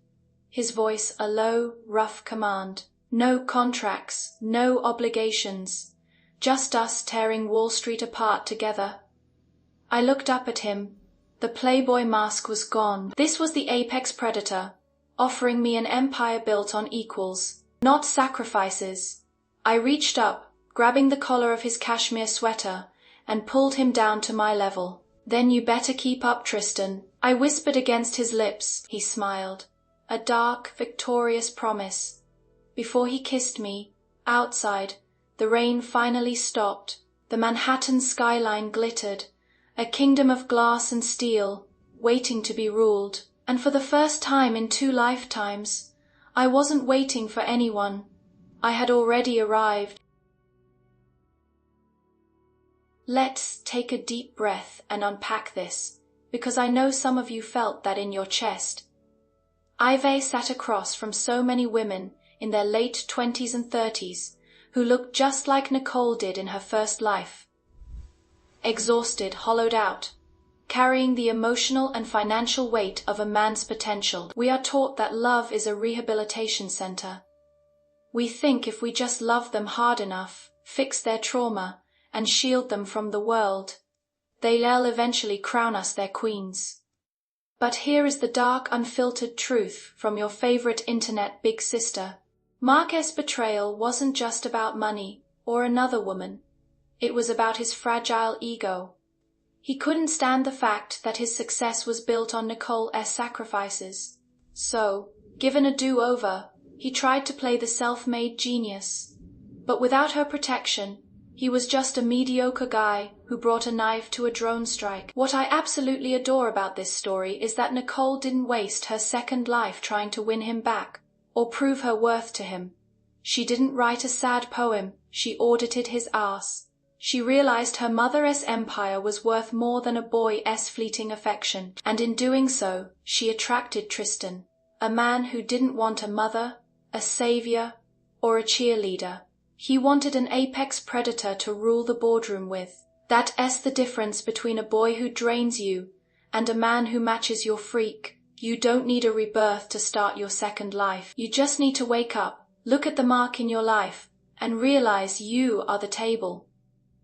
his voice a low, rough command. No contracts, no obligations, just us tearing Wall Street apart together. I looked up at him. The playboy mask was gone. This was the apex predator, offering me an empire built on equals, not sacrifices. I reached up, grabbing the collar of his cashmere sweater, and pulled him down to my level. Then you better keep up, Tristan, I whispered against his lips. He smiled, a dark, victorious promise. Before he kissed me, outside, the rain finally stopped. The Manhattan skyline glittered, a kingdom of glass and steel, waiting to be ruled. And for the first time in 2 lifetimes, I wasn't waiting for anyone. I had already arrived. Let's take a deep breath and unpack this, because I know some of you felt that in your chest. Ivy sat across from so many women in their late 20s and 30s who looked just like Nicole did in her first life. Exhausted, hollowed out, carrying the emotional and financial weight of a man's potential. We are taught that love is a rehabilitation center. We think if we just love them hard enough, fix their trauma, and shield them from the world, they'll eventually crown us their queens. But here is the dark, unfiltered truth from your favorite internet big sister. Marquez' betrayal wasn't just about money or another woman. It was about his fragile ego. He couldn't stand the fact that his success was built on Nicole's sacrifices. So, given a do-over, he tried to play the self-made genius. But without her protection, he was just a mediocre guy who brought a knife to a drone strike. What I absolutely adore about this story is that Nicole didn't waste her second life trying to win him back or prove her worth to him. She didn't write a sad poem she audited his ass. She realized her mother's empire was worth more than a boy's fleeting affection, and in doing so, she attracted Tristan, a man who didn't want a mother, a savior, or a cheerleader. He wanted an apex predator to rule the boardroom with. That's the difference between a boy who drains you and a man who matches your freak. You don't need a rebirth to start your second life. You just need to wake up, look at the mark in your life, and realize you are the table.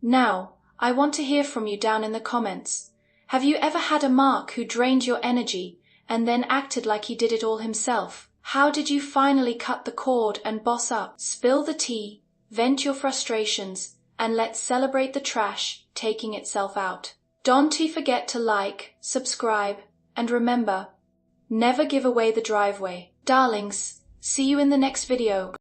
Now, I want to hear from you down in the comments. Have you ever had a mark who drained your energy and then acted like he did it all himself? How did you finally cut the cord and boss up? Spill the tea, vent your frustrations, and let's celebrate the trash taking itself out. Don't forget to like, subscribe, and remember, never give away the driveway. Darlings, see you in the next video.